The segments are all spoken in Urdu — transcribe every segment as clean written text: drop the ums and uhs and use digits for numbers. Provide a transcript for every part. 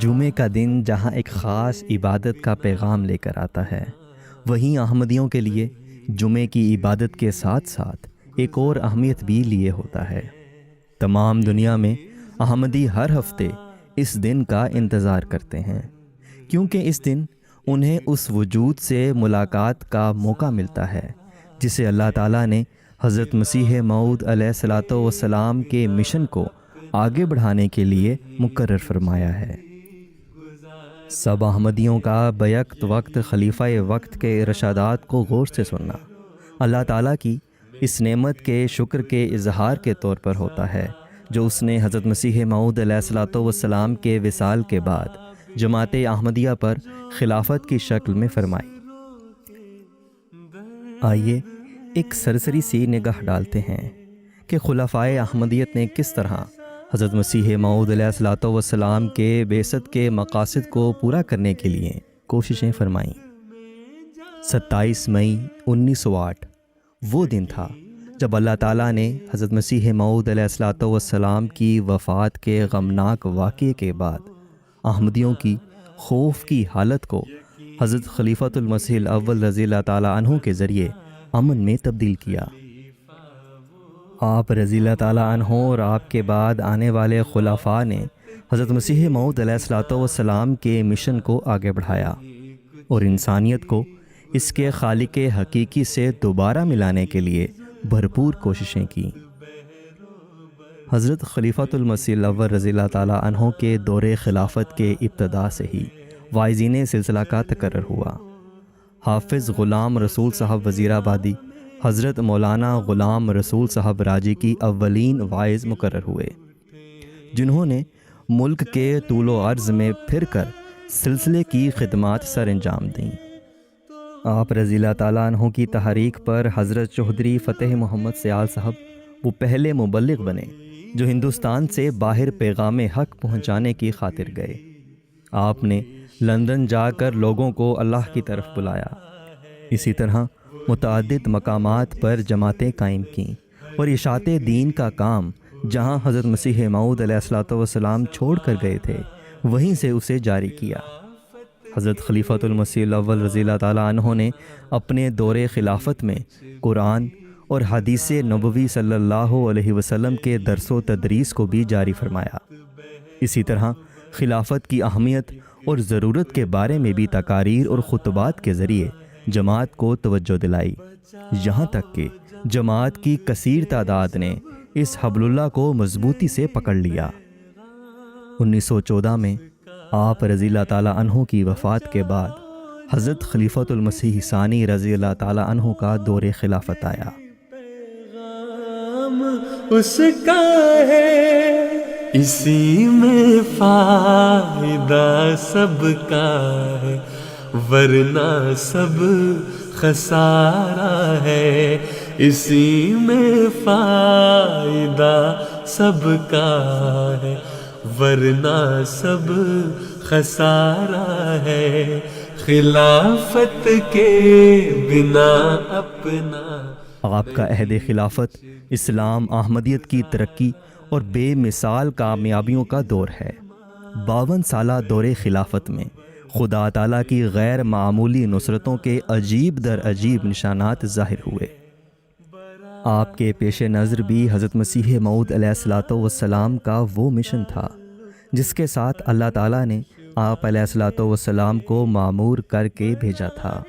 جمعے کا دن جہاں ایک خاص عبادت کا پیغام لے کر آتا ہے، وہیں احمدیوں کے لیے جمعے کی عبادت کے ساتھ ساتھ ایک اور اہمیت بھی لیے ہوتا ہے۔ تمام دنیا میں احمدی ہر ہفتے اس دن کا انتظار کرتے ہیں، کیونکہ اس دن انہیں اس وجود سے ملاقات کا موقع ملتا ہے جسے اللہ تعالیٰ نے حضرت مسیح موعود علیہ الصلوۃ والسلام کے مشن کو آگے بڑھانے کے لیے مقرر فرمایا ہے۔ سب احمدیوں کا بیک وقت خلیفہ وقت کے ارشادات کو غور سے سننا اللہ تعالیٰ کی اس نعمت کے شکر کے اظہار کے طور پر ہوتا ہے جو اس نے حضرت مسیح موعود علیہ الصلوۃ والسلام کے وصال کے بعد جماعت احمدیہ پر خلافت کی شکل میں فرمائی۔ آئیے ایک سرسری سی نگاہ ڈالتے ہیں کہ خلفائے احمدیت نے کس طرح حضرت مسیح موعود علیہ الصلوۃ والسلام کے بعثت کے مقاصد کو پورا کرنے کے لیے کوششیں فرمائیں۔ 27 مئی 1908 وہ دن تھا جب اللہ تعالیٰ نے حضرت مسیح موعود علیہ الصلوۃ والسلام کی وفات کے غمناک واقعے کے بعد احمدیوں کی خوف کی حالت کو حضرت خلیفۃ المسیح الاول رضی اللہ تعالیٰ عنہ کے ذریعے امن میں تبدیل کیا۔ آپ رضی اللہ تعالیٰ عنہ اور آپ کے بعد آنے والے خلفاء نے حضرت مسیح موعود علیہ الصلوۃ والسلام کے مشن کو آگے بڑھایا اور انسانیت کو اس کے خالق حقیقی سے دوبارہ ملانے کے لیے بھرپور کوششیں کیں۔ حضرت خلیفۃ المسیح الاول رضی اللہ تعالیٰ عنہ کے دور خلافت کے ابتدا سے ہی واعظین سلسلہ کا تقرر ہوا۔ حافظ غلام رسول صاحب وزیر آبادی، حضرت مولانا غلام رسول صاحب راجی کی اولین واعظ مقرر ہوئے، جنہوں نے ملک کے طول و عرض میں پھر کر سلسلے کی خدمات سر انجام دیں۔ آپ رضی اللہ تعالیٰ عنہ کی تحریک پر حضرت چودھری فتح محمد سیال صاحب وہ پہلے مبلغ بنے جو ہندوستان سے باہر پیغام حق پہنچانے کی خاطر گئے۔ آپ نے لندن جا کر لوگوں کو اللہ کی طرف بلایا۔ اسی طرح متعدد مقامات پر جماعتیں قائم کیں اور اشاعت دین کا کام جہاں حضرت مسیح موعود علیہ الصلوۃ والسلام چھوڑ کر گئے تھے وہیں سے اسے جاری کیا۔ حضرت خلیفۃ المسیح الاول رضی اللہ تعالیٰ عنہ نے اپنے دور خلافت میں قرآن اور حدیث نبوی صلی اللہ علیہ وسلم کے درس و تدریس کو بھی جاری فرمایا۔ اسی طرح خلافت کی اہمیت اور ضرورت کے بارے میں بھی تقاریر اور خطبات کے ذریعے جماعت کو توجہ دلائی، یہاں تک کہ جماعت کی کثیر تعداد نے اس حبل اللہ کو مضبوطی سے پکڑ لیا۔ 1914 میں آپ رضی اللہ تعالیٰ عنہ کی وفات کے بعد حضرت خلیفۃ المسیح ثانی رضی اللہ تعالیٰ عنہ کا دور خلافت آیا۔ اس کا ہے اسی میں فائدہ سب کا ہے، ورنہ سب خسارہ ہے۔ اسی میں فائدہ سب کا ہے، ورنہ سب خسارہ ہے۔ خلافت کے بنا اپنا آپ کا عہد خلافت اسلام احمدیت کی ترقی اور بے مثال کامیابیوں کا دور ہے۔ 52 سالہ دور خلافت میں خدا تعالیٰ کی غیر معمولی نصرتوں کے عجیب در عجیب نشانات ظاہر ہوئے۔ آپ کے پیش نظر بھی حضرت مسیح موعود علیہ الصلوۃ والسلام کا وہ مشن تھا جس کے ساتھ اللہ تعالیٰ نے آپ علیہ الصلوۃ والسلام کو مامور کر کے بھیجا تھا۔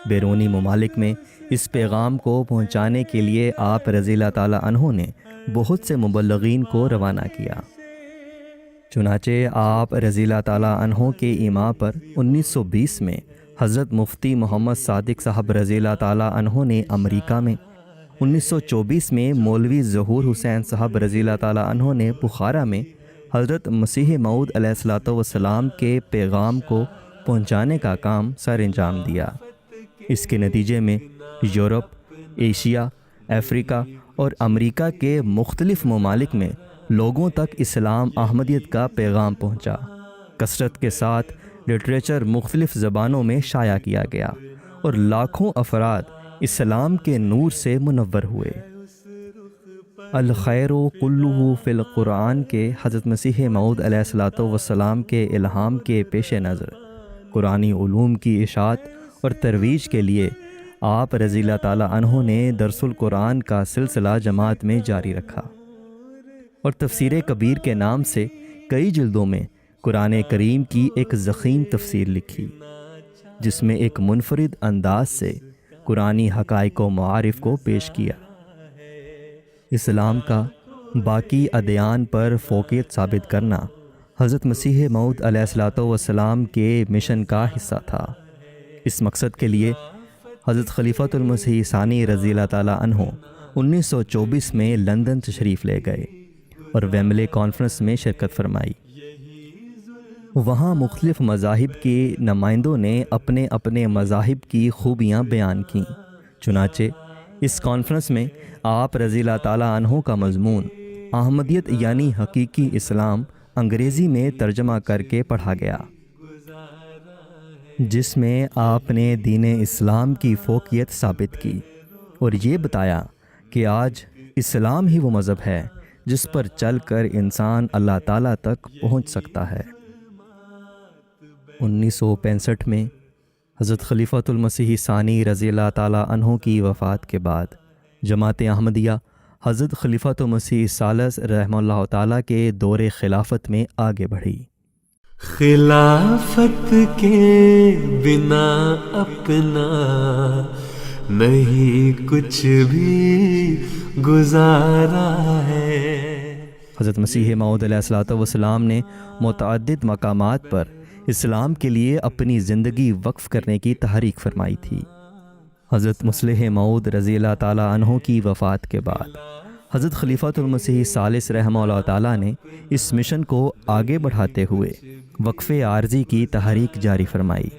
بیرونی ممالک میں اس پیغام کو پہنچانے کے لیے آپ رضی اللہ تعالیٰ عنہ نے بہت سے مبلغین کو روانہ کیا۔ چنانچہ آپ رضی اللہ تعالیٰ عنہ کے ایما پر 1920 میں حضرت مفتی محمد صادق صاحب رضی اللہ تعالیٰ عنہ نے امریکہ میں، 1924 میں مولوی ظہور حسین صاحب رضی اللہ تعالیٰ عنہ نے بخارا میں حضرت مسیح موعود علیہ الصلوۃ والسلام کے پیغام کو پہنچانے کا کام سر انجام دیا۔ اس کے نتیجے میں یورپ، ایشیا، افریقہ اور امریکہ کے مختلف ممالک میں لوگوں تک اسلام احمدیت کا پیغام پہنچا۔ کثرت کے ساتھ لٹریچر مختلف زبانوں میں شائع کیا گیا اور لاکھوں افراد اسلام کے نور سے منور ہوئے۔ الخیر کلہ فی القرآن کے حضرت مسیح موعود علیہ الصلوۃ والسلام کے الہام کے پیش نظر قرآنی علوم کی اشاعت اور ترویج کے لیے آپ رضی اللہ تعالیٰ عنہ نے درس القرآن کا سلسلہ جماعت میں جاری رکھا اور تفسیر کبیر کے نام سے کئی جلدوں میں قرآن کریم کی ایک ضخیم تفسیر لکھی، جس میں ایک منفرد انداز سے قرآنی حقائق و معارف کو پیش کیا۔ اسلام کا باقی ادیان پر فوقیت ثابت کرنا حضرت مسیح موعود علیہ الصلوۃ والسلام کے مشن کا حصہ تھا۔ اس مقصد کے لیے حضرت خلیفۃ المسیح ثانی رضی اللہ تعالیٰ عنہ 1924 میں لندن تشریف لے گئے اور ویمبلے کانفرنس میں شرکت فرمائی۔ وہاں مختلف مذاہب کے نمائندوں نے اپنے اپنے مذاہب کی خوبیاں بیان کیں۔ چنانچہ اس کانفرنس میں آپ رضی اللہ تعالیٰ عنہ کا مضمون احمدیت یعنی حقیقی اسلام انگریزی میں ترجمہ کر کے پڑھا گیا، جس میں آپ نے دین اسلام کی فوقیت ثابت کی اور یہ بتایا کہ آج اسلام ہی وہ مذہب ہے جس پر چل کر انسان اللہ تعالیٰ تک پہنچ سکتا ہے۔ 1965 میں حضرت خلیفۃ المسیح ثانی رضی اللہ تعالیٰ عنہ کی وفات کے بعد جماعت احمدیہ حضرت خلیفۃ المسیح ثالث رحمہ اللہ تعالیٰ کے دور خلافت میں آگے بڑھی۔ خلافت کے بنا اپنا نہیں کچھ بھی گزارا ہے۔ حضرت مسیح موعود علیہ الصلوۃ والسلام نے متعدد مقامات پر اسلام کے لیے اپنی زندگی وقف کرنے کی تحریک فرمائی تھی۔ حضرت مصلح موعود رضی اللہ تعالیٰ عنہ کی وفات کے بعد حضرت خلیفۃ المسیح ثالث رحمہ اللہ تعالیٰ نے اس مشن کو آگے بڑھاتے ہوئے وقف عارضی کی تحریک جاری فرمائی،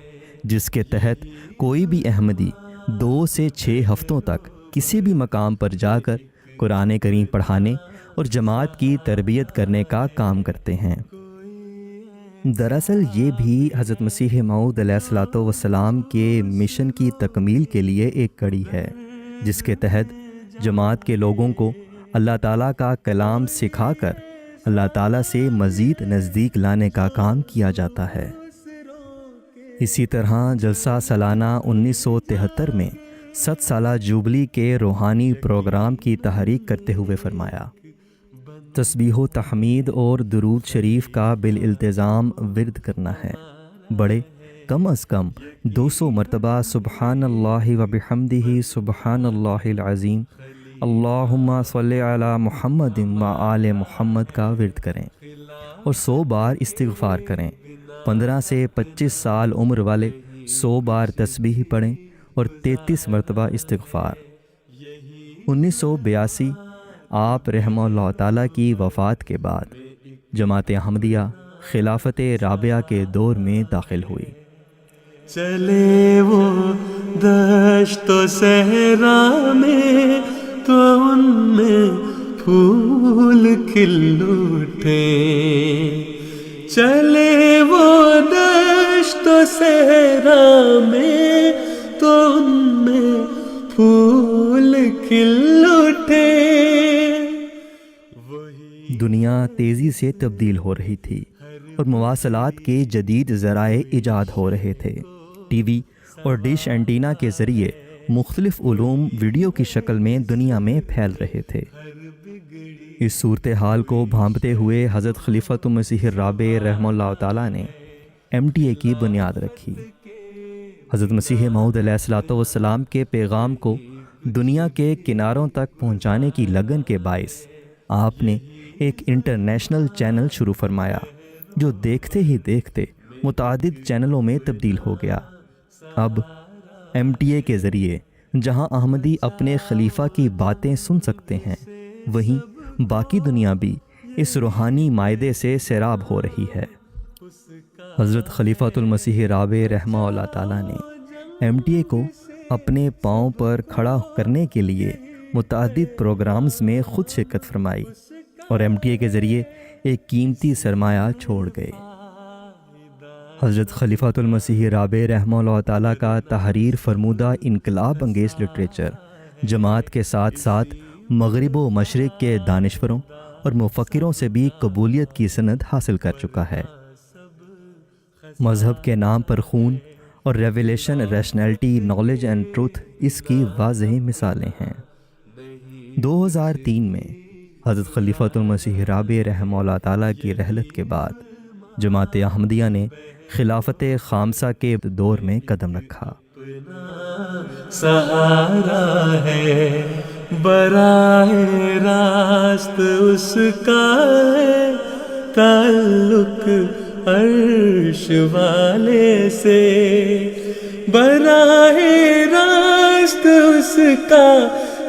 جس کے تحت کوئی بھی احمدی 2 سے 6 ہفتوں تک کسی بھی مقام پر جا کر قرآن کریم پڑھانے اور جماعت کی تربیت کرنے کا کام کرتے ہیں۔ دراصل یہ بھی حضرت مسیح موعود علیہ الصلوۃ والسلام کے مشن کی تکمیل کے لیے ایک کڑی ہے، جس کے تحت جماعت کے لوگوں کو اللہ تعالیٰ کا کلام سکھا کر اللہ تعالیٰ سے مزید نزدیک لانے کا کام کیا جاتا ہے۔ اسی طرح جلسہ سالانہ 1973 میں 7 سالہ جوبلی کے روحانی پروگرام کی تحریک کرتے ہوئے فرمایا، تسبیح و تحمید اور درود شریف کا بالالتزام ورد کرنا ہے۔ بڑے کم از کم 200 مرتبہ سبحان اللہ و بحمدہ سبحان اللہ العظیم اللہم صلی علی محمد و آل محمد کا ورد کریں اور 100 بار استغفار کریں۔ 15 سے 25 سال عمر والے 100 بار تسبیح پڑھیں اور 33 مرتبہ استغفار۔ 1982 آپ رحمہ اللہ تعالیٰ کی وفات کے بعد جماعت احمدیہ خلافت رابعہ کے دور میں داخل ہوئی۔ چلے وہ دشت و صحرا میں تو ان میں پھول کھل اٹھے، چلے وہ دشت و صحرا میں تو ان میں پھول کھل اٹھے۔ دنیا تیزی سے تبدیل ہو رہی تھی اور مواصلات کے جدید ذرائع ایجاد ہو رہے تھے۔ ٹی وی اور ڈش اینٹینا کے ذریعے مختلف علوم ویڈیو کی شکل میں دنیا میں پھیل رہے تھے۔ اس صورتحال کو بھانپتے ہوئے حضرت خلیفۃ المسیح الرابع رحمہ اللہ تعالیٰ نے MTA کی بنیاد رکھی۔ حضرت مسیح موعود علیہ الصلوۃ والسلام کے پیغام کو دنیا کے کناروں تک پہنچانے کی لگن کے باعث آپ نے ایک انٹرنیشنل چینل شروع فرمایا، جو دیکھتے ہی دیکھتے متعدد چینلوں میں تبدیل ہو گیا۔ اب MTA کے ذریعے جہاں احمدی اپنے خلیفہ کی باتیں سن سکتے ہیں، وہیں باقی دنیا بھی اس روحانی مائدے سے سیراب ہو رہی ہے۔ حضرت خلیفۃ المسیح رابع رحمہ اللہ تعالیٰ نے MTA کو اپنے پاؤں پر کھڑا کرنے کے لیے متعدد پروگرامز میں خود شرکت فرمائی اور MTA کے ذریعے ایک قیمتی سرمایہ چھوڑ گئے۔ حضرت خلیفۃ المسیح رابع رحمہ اللہ تعالیٰ کا تحریر فرمودہ انقلاب انگیز لٹریچر جماعت کے ساتھ ساتھ مغرب و مشرق کے دانشوروں اور مفکروں سے بھی قبولیت کی سند حاصل کر چکا ہے۔ مذہب کے نام پر خون اور revelation, rationality, knowledge and truth اس کی واضح مثالیں ہیں۔ 2003 میں حضرت خلیفۃ المسیح رابع رحمہ اللہ تعالیٰ کی رحلت کے بعد جماعت احمدیہ نے خلافت خامسہ کے دور میں قدم رکھا۔ سہارا ہے براہ راست اس کا ہے تعلق عرش والے سے، براہ راست اس کا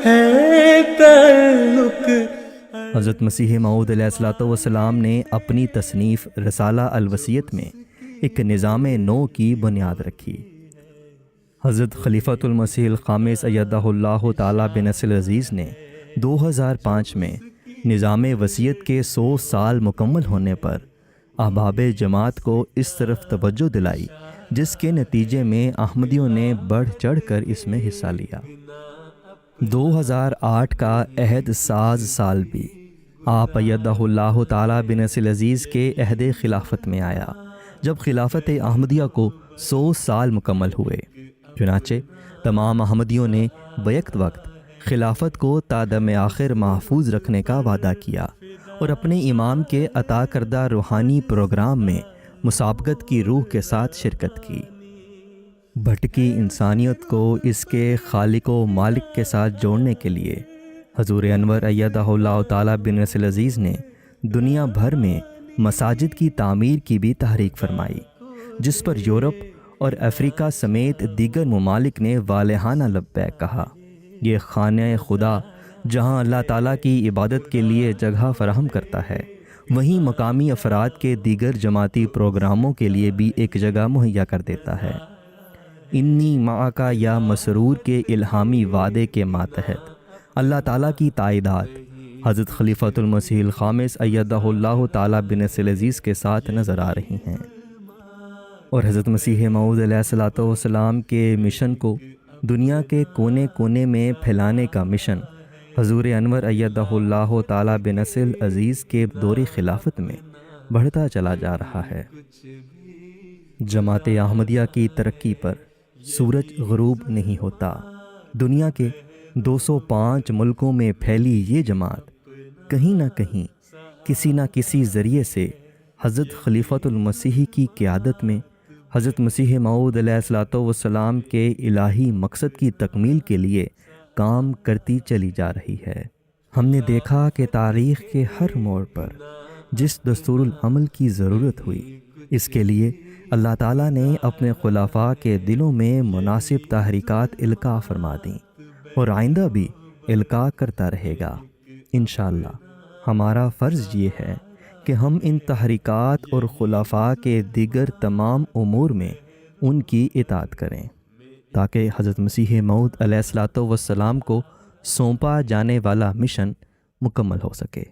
ہے تعلق۔ حضرت مسیح موعود علیہ الصلوۃ والسلام نے اپنی تصنیف رسالہ الوصیت میں ایک نظام نو کی بنیاد رکھی۔ حضرت خلیفۃ المسیح الخامس ایدہ اللہ تعالیٰ بنصر العزیز نے 2005 میں نظام وصیت کے 100 سال مکمل ہونے پر احباب جماعت کو اس طرف توجہ دلائی، جس کے نتیجے میں احمدیوں نے بڑھ چڑھ کر اس میں حصہ لیا۔ 2008 کا عہد ساز سال بھی آپ ایدہ اللہ تعالیٰ بنصر العزیز کے عہد خلافت میں آیا، جب خلافت احمدیہ کو 100 سال مکمل ہوئے۔ چنانچہ تمام احمدیوں نے بیک وقت خلافت کو تا دم آخر محفوظ رکھنے کا وعدہ کیا اور اپنے امام کے عطا کردہ روحانی پروگرام میں مسابقت کی روح کے ساتھ شرکت کی۔ بھٹکی انسانیت کو اس کے خالق و مالک کے ساتھ جوڑنے کے لیے حضور انور ایدہ اللہ تعالیٰ بنصر العزیز نے دنیا بھر میں مساجد کی تعمیر کی بھی تحریک فرمائی، جس پر یورپ اور افریقہ سمیت دیگر ممالک نے والہانہ لبیک کہا۔ یہ خانہ خدا جہاں اللہ تعالیٰ کی عبادت کے لیے جگہ فراہم کرتا ہے، وہیں مقامی افراد کے دیگر جماعتی پروگراموں کے لیے بھی ایک جگہ مہیا کر دیتا ہے۔ انی معاکا یا مسرور کے الہامی وعدے کے ماتحت اللہ تعالیٰ کی تائیدات حضرت خلیفۃ المسیح الخامس ایدہ اللہ تعالیٰ بنصر العزیز کے ساتھ نظر آ رہی ہیں، اور حضرت مسیح موعود علیہ الصلوۃ والسلام کے مشن کو دنیا کے کونے کونے میں پھیلانے کا مشن حضور انور ایدہ اللہ تعالیٰ بنصر العزیز کے دور خلافت میں بڑھتا چلا جا رہا ہے۔ جماعت احمدیہ کی ترقی پر سورج غروب نہیں ہوتا۔ دنیا کے 205 ملکوں میں پھیلی یہ جماعت کہیں نہ کہیں کسی نہ کسی ذریعے سے حضرت خلیفۃ المسیح کی قیادت میں حضرت مسیح موعود علیہ الصلوۃ والسلام کے الہی مقصد کی تکمیل کے لیے کام کرتی چلی جا رہی ہے۔ ہم نے دیکھا کہ تاریخ کے ہر موڑ پر جس دستور العمل کی ضرورت ہوئی، اس کے لیے اللہ تعالیٰ نے اپنے خلفاء کے دلوں میں مناسب تحریکات القاء فرما دیں، اور آئندہ بھی القاء کرتا رہے گا۔ انشاءاللہ ہمارا فرض یہ ہے کہ ہم ان تحریکات اور خلفاء کے دیگر تمام امور میں ان کی اطاعت کریں، تاکہ حضرت مسیح موعود علیہ الصلوۃ والسلام کو سونپا جانے والا مشن مکمل ہو سکے۔